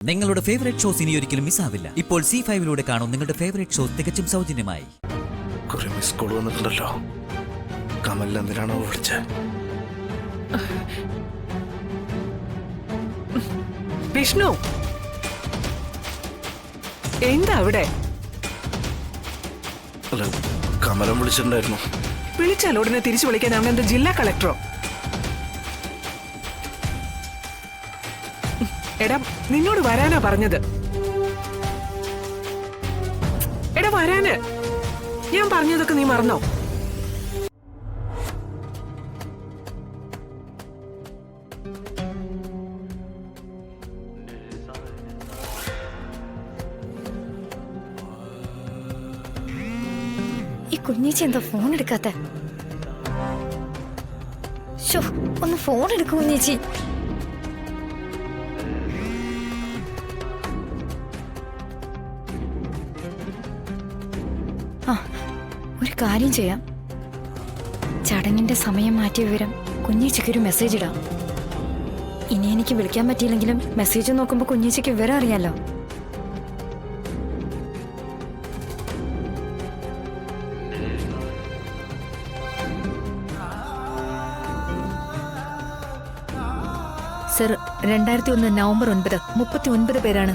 നിങ്ങളുടെ favourite shows ഇനി ഒരിക്കലും മിസ്സാവില്ല. ഇപ്പോൾ C5 കാണും നിങ്ങളുടെ ഫേവറേറ്റ് ഷോസ് തികച്ചും സൗജന്യമായി. കുറെ മിസ് കോൾ വന്നിട്ടുണ്ടല്ലോ. കമൽ എന്തിനാണോ വിളിച്ചത്? വിഷ്ണു, എന്താ അവിടെ? അല്ല, കമലം വിളിച്ചിട്ടുണ്ടായിരുന്നു. വിളിച്ചാൽ ഉടനെ തിരിച്ചു വിളിക്കാൻ അവൻ എന്താ ജില്ലാ കളക്ടറോ? എടാ, നിന്നോട് വരാനാ പറഞ്ഞത്. എടാ വരാന്, ഞാൻ പറഞ്ഞതൊക്കെ നീ മറന്നോ? ഈ കുഞ്ഞേച്ചി എന്താ ഫോൺ എടുക്കാത്ത? ഒന്ന് ഫോൺ എടുക്കും കുഞ്ഞേച്ചി. ഒരു കാര്യം ചെയ്യാം, ചടങ്ങിന്റെ സമയം മാറ്റിയ വിവരം കുഞ്ഞേച്ചിക്ക് ഒരു മെസ്സേജ് ഇടാം. ഇനി എനിക്ക് വിളിക്കാൻ പറ്റിയില്ലെങ്കിലും മെസ്സേജ് നോക്കുമ്പോ കുഞ്ഞേച്ചിക്ക് വിവരം അറിയാലോ. സർ, 2001 നവംബർ 9 39 പേരാണ്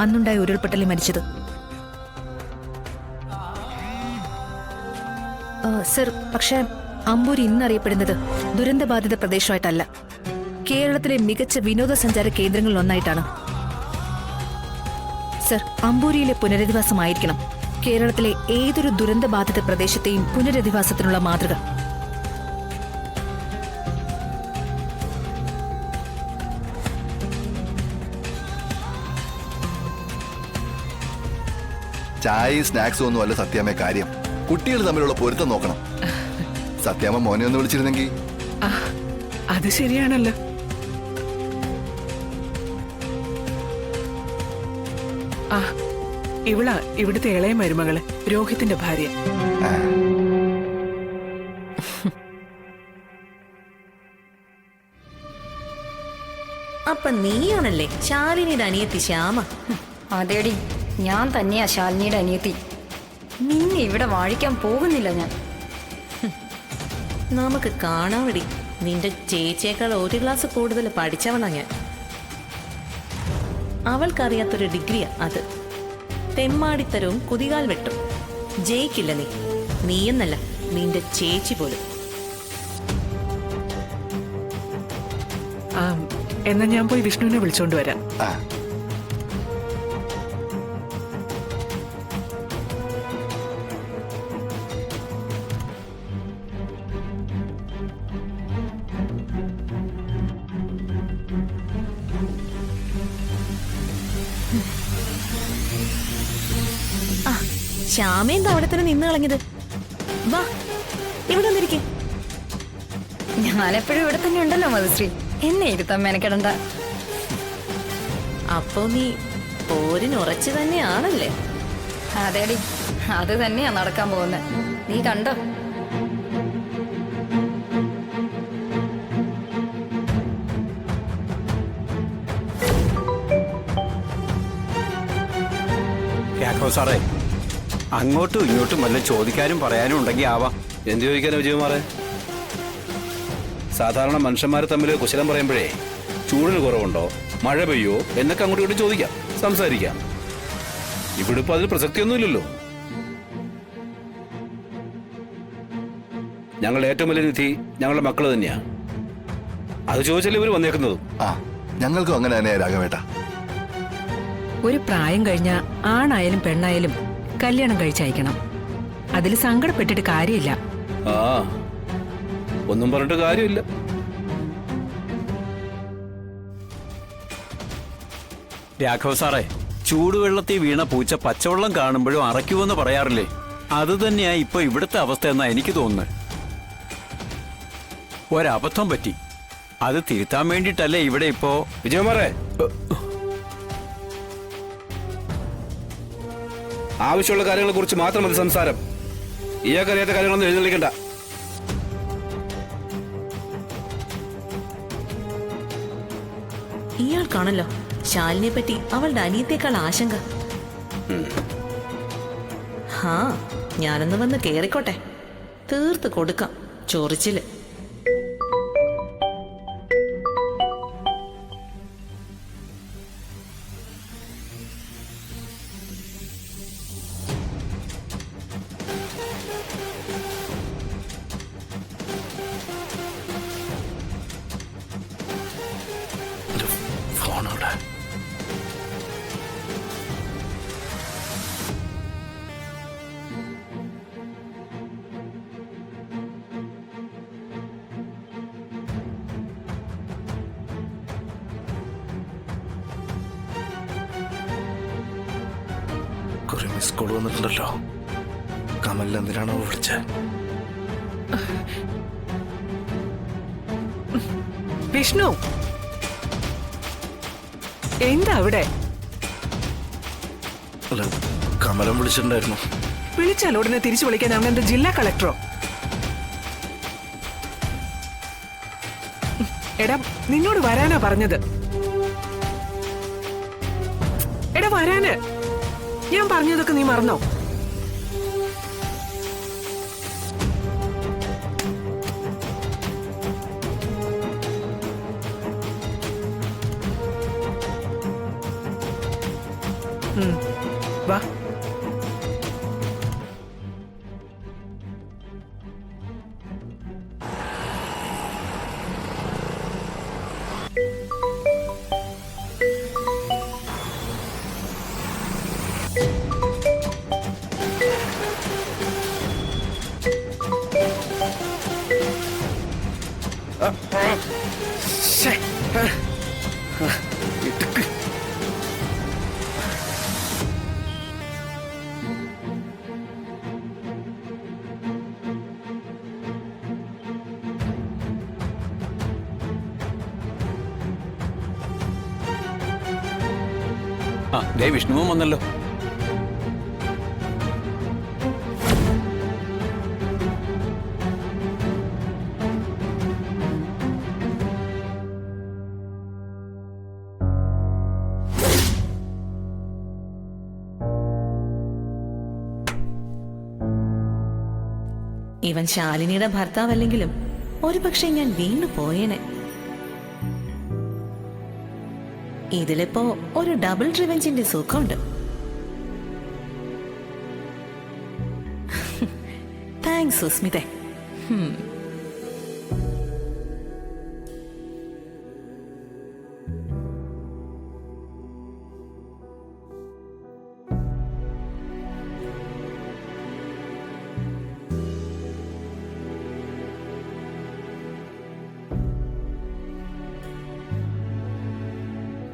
അന്നുണ്ടായ ഉരുൾപൊട്ടലിൽ മരിച്ചത്. സർ, പക്ഷേ അമ്പൂരി ഇന്നറിയപ്പെടുന്നത് ദുരന്തബാധിത പ്രദേശമായിട്ടല്ല, കേരളത്തിലെ മികച്ച വിനോദസഞ്ചാര കേന്ദ്രങ്ങളിലൊന്നായിട്ടാണ്. സർ, അമ്പൂരിയിലെ പുനരധിവാസമായിരിക്കണം കേരളത്തിലെ ഏതൊരു ദുരന്തബാധിത പ്രദേശത്തെയും പുനരധിവാസത്തിനുള്ള മാതൃക. ചായയും സ്നാക്സും ഒന്നും അല്ല സത്യാമ്മ കാര്യം. കുട്ടികൾ തമ്മിലുള്ള പൊരുത്തം നോക്കണം. സത്യാമ്മ മോനെ ഒന്ന് വിളിച്ചിരുന്നെങ്കിൽ. അത് ശരിയാണല്ലോ. ഇവളാ ഇവിടുത്തെ ഇളയ മരുമകള്, രോഹിത്തിന്റെ ഭാര്യ. അപ്പൊ നീയാണല്ലേ ശാലിനിയുടെ അനിയത്തി ശ്യാമ? അതേടി, ഞാൻ തന്നെയാ ശാലിനിയുടെ അനിയത്തി. നിന്നെ ഇവിടെ വാഴിക്കാൻ പോകുന്നില്ല ഞാൻ. നമുക്ക് കാണാവടി, നിന്റെ ചേച്ചിയേക്കാൾ ഒരു ക്ലാസ് കൂടുതൽ പഠിച്ചവളാ ഞാൻ. അവൾക്കറിയാത്തൊരു ഡിഗ്രിയാ അത്. തെമ്മാടിത്തരവും കുതികാൽ വെട്ടും. ജയിക്കില്ല നീയെന്നല്ല, നിന്റെ ചേച്ചി പോലും. എന്നാ ഞാൻ പോയി വിഷ്ണുവിനെ വിളിച്ചോണ്ട് വരാം. ശ്യാമ എന്താ അവിടെ തന്നെ നിന്ന് കളഞ്ഞത്? വാ, ഇവിടെ വന്നിരിക്കേ. ഞാനെപ്പോഴും ഇവിടെ തന്നെ ഉണ്ടല്ലോ മധുശ്രീ, എന്നെ ഇരുത്താൻ മെനക്കെടണ്ട. അപ്പോ നീ പോരിനുറച്ചു തന്നെയാണല്ലേ? അതേടി, അത് തന്നെയാ നടക്കാൻ പോകുന്നത്. നീ കണ്ടോ? സാറേ, അങ്ങോട്ടും ഇങ്ങോട്ടും വല്ല ചോദിക്കാനും പറയാനും ഉണ്ടെങ്കിൽ ആവാം. എന്ത് ചോദിക്കാനോ വിജയകുമാറെ? സാധാരണ മനുഷ്യന്മാരെ തമ്മിൽ കുശലം പറയുമ്പോഴേ ചൂടിന് കുറവുണ്ടോ, മഴ പെയ്യോ എന്നൊക്കെ അങ്ങോട്ടും ഇങ്ങോട്ടും ചോദിക്കാം, സംസാരിക്കാം. ഇവിടെ ഇപ്പൊ അതിന് പ്രസക്തിയൊന്നുമില്ലല്ലോ. ഞങ്ങളുടെ ഏറ്റവും വലിയ നിധി ഞങ്ങളുടെ മക്കള് തന്നെയാ. അത് ചോദിച്ചാലേ ഇവര് വന്നേക്കുന്നതും. ഞങ്ങൾക്കും അങ്ങനെ തന്നെ രാഘവേട്ട. ഒരു പ്രായം കഴിഞ്ഞ ആണായാലും പെണ്ണായാലും കല്യാണം കഴിച്ചയക്കണം. അതിൽ സങ്കടപ്പെട്ടിട്ട് കാര്യമില്ല. ഒന്നും പറഞ്ഞിട്ട് കാര്യമില്ല. രാഘവ സാറേ, ചൂടുവെള്ളത്തിൽ വീണ പൂച്ച പച്ചവെള്ളം കാണുമ്പോഴും അറയ്ക്കുമെന്ന് പറയാറില്ലേ? അത് തന്നെയാ ഇപ്പൊ ഇവിടുത്തെ അവസ്ഥ എന്നാ എനിക്ക് തോന്നുന്നത്. ഒരബദ്ധം പറ്റി, അത് തിരുത്താൻ വേണ്ടിട്ടല്ലേ ഇവിടെ ഇപ്പോ. വിജയകുമാറെ, ആവശ്യമുള്ള കാര്യങ്ങളെ കുറിച്ച് മാത്രം മതി സംസാരം. ഇയാൾക്കറിയാത്ത കാര്യങ്ങളൊന്നും എഴുന്നള്ളിക്കണ്ട. ഇയാൾക്കാണല്ലോ ശാലിനെ പറ്റി അവളുടെ അനിയത്തേക്കാൾ ആശങ്ക. ഹാ, ഞാനൊന്ന് വന്ന് കേറിക്കോട്ടെ, തീർത്ത് കൊടുക്കാം ചൊറിച്ചില്. ഫോണവിടെ. കുറെ മിസ് കോൾ വന്നിട്ടുണ്ടല്ലോ. കമലിൽ എന്തിനാണോ വിളിച്ചത്? വിഷ്ണു, എന്താ അവിടെ? അല്ല, കമലം വിളിച്ചിട്ടുണ്ടായിരുന്നു. വിളിച്ചാൽ ഉടനെ തിരിച്ചു വിളിക്കാൻ അവൻ എന്റെ ജില്ലാ കളക്ടറോ? എടാ, നിന്നോട് വരാനാ പറഞ്ഞത്. എടാ വരാന്, ഞാൻ പറഞ്ഞതൊക്കെ നീ മറന്നോ? വാ. ആ, ദേ വിഷ്ണുവും വന്നല്ലോ. ഇവൻ ശാലിനിയുടെ ഭർത്താവല്ലെങ്കിലും ഒരുപക്ഷെ ഞാൻ വീണു പോയേനെ. ഇതിലിപ്പോ ഒരു ഡബിൾ റിവെഞ്ചിന്റെ സുഖമുണ്ട്. താങ്ക്സ് സുസ്മിതേ.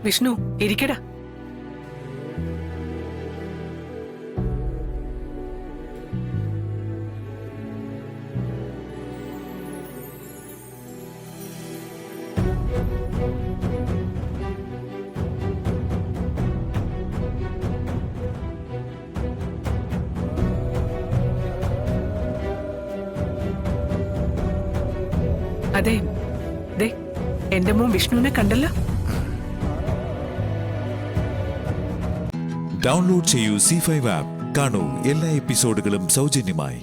വിഷ്ണു, ഇരിക്കടാ. അതെ, ദേ എന്റെ മോൻ വിഷ്ണുവിനെ കണ്ടല്ലോ. ഡൗൺലോഡ് ചെയ്യൂ C5 ആപ്പ്. കാണൂ എല്ലാ എപ്പിസോഡുകളും സൗജന്യമായി.